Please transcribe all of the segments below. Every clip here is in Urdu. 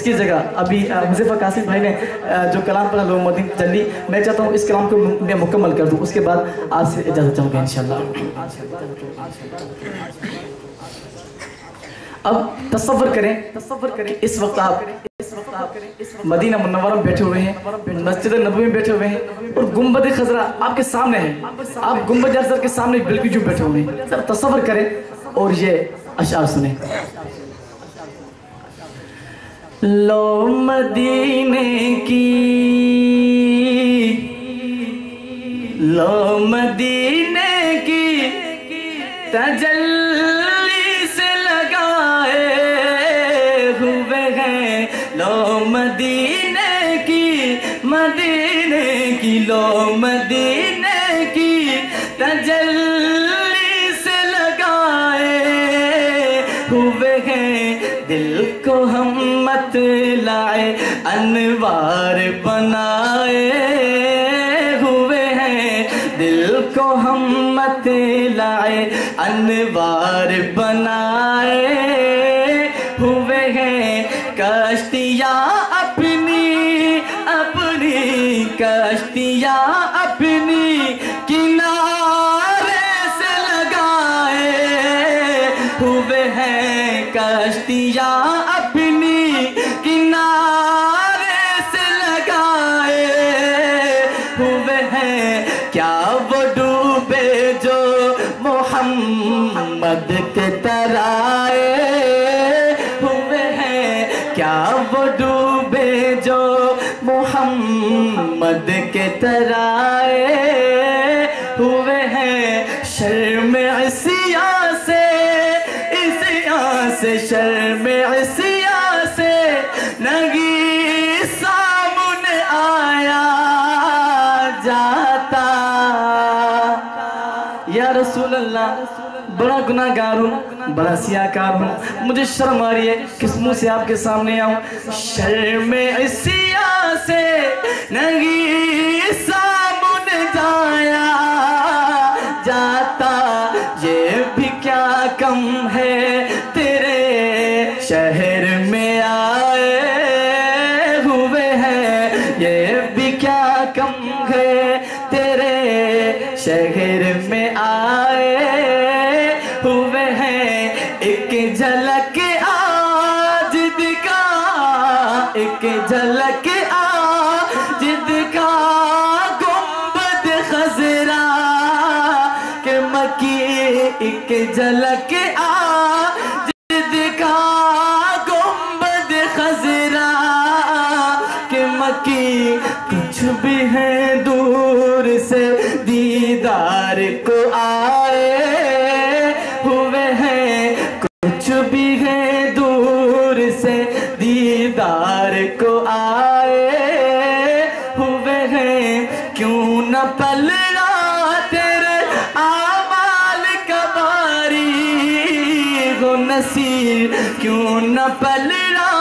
اس کی جگہ ابھی حذیفہ قاسم بھائی نے جو کلام پڑھا لوگ مدین چلی، میں چاہتا ہوں اس کلام کو میں مکمل کر دوں، اس کے بعد آپ سے اجازت چاہوں گا انشاءاللہ۔ اب تصور کریں اس وقت آپ مدینہ منورہ میں بیٹھے ہوئے ہیں، مسجد نبوی میں بیٹھے ہوئے ہیں، اور گنبد خضرا آپ کے سامنے ہے، آپ گنبد افضل کے سامنے بالکل جو بیٹھے ہوئے ہیں، ذرا تصور کریں اور یہ اشعار سنیں۔ لو مدینے کی، لو مدینے کی تجلی سے لگائے ہوئے ہیں، لو مدینے کی، مدینے کی، لو مدینے کی تجلی سے لگائے ہوئے ہیں، دل کو ہم مطلع انوار بنائے ہوئے ہیں، دل کو ہم مطلع انوار بنائے ہوئے ہیں، کشتیاں اپنی اپنی کشتیاں اپنی کنارے سے لگائے ہوئے ہیں، کشتیاں اپنی کنارے سے لگائے ہوئے ہیں، کیا وہ ڈوبے جو محمد کے ترائے ہوئے ہیں، کیا وہ ڈوبے جو محمد کے ترائے ہوئے ہیں، شرم عصیاں سے، عصیاں سے، شرم عصیاں سے نگی سامنے آیا جاتا، یا رسول اللہ بڑا گناہ گار ہوں، بڑا سیاہکار ہوں، مجھے شرم آ رہی ہے کس منہ سے آپ کے سامنے آؤں، شرم عصیاں سے نگی سامنے جایا جاتا، یہ بھی کیا کم ہے تیرے شہر میں آئے ہوئے ہیں، یہ بھی کیا کم ہے تیرے شہر میں آئے ہوئے ہیں، ایک جھلک آج دکھا، ایک جھلک آج دکھا گنبد خضرا کہ مکی، ایک جھلک آج دکھا گنبد خضرا کہ مکی، کچھ بھی ہے دور سے دیدار کو آئے ہوئے ہیں، کچھ بھی ہے دور سے دیدار کو آئے ہوئے ہیں، کیوں نہ پلڑا تیرے اعمال کا باری ہو نصیر، کیوں نہ پلڑا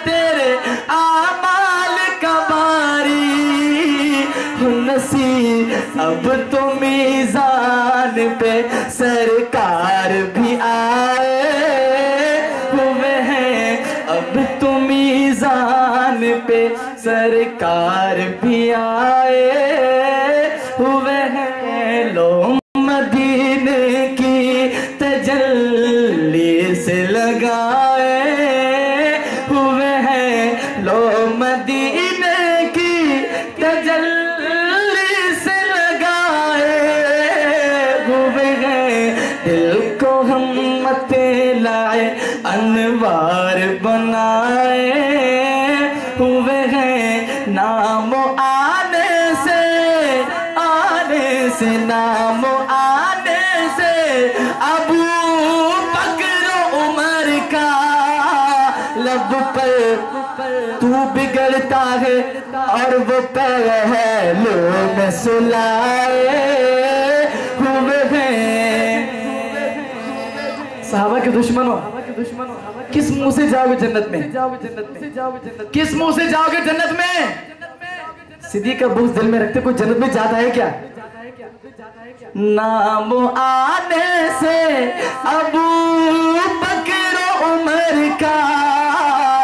تیرے اعمال کا باری ہو نصیر، اب تو میزان پہ سرکار بھی آئے ہوئے ہیں، اب تو میزان پہ سرکار بھی آئے ہوئے ہیں، لو مدینے کی تجلی سے لگائے ہوئے ہیں، لو مدینے کی تجلی سے لگائے ہوئے ہیں، دل کو ہم مطلع انوار بنائے ہوئے ہیں، نام آنے سے، آنے سے، نام آنے سے ابو بکر عمر کا لب پر تو بگڑتا ہے اور وہ پہلو میں سلائے ہوئے ہیں، صحابہ کے دشمنوں کس منہ سے جاؤ گے جنت میں، کس منہ سے جاؤ گے جنت میں، صدیق کا بغض دل میں رکھتے کوئی جنت میں جاتا ہے کیا، نام آنے سے ابو بکر عمر کا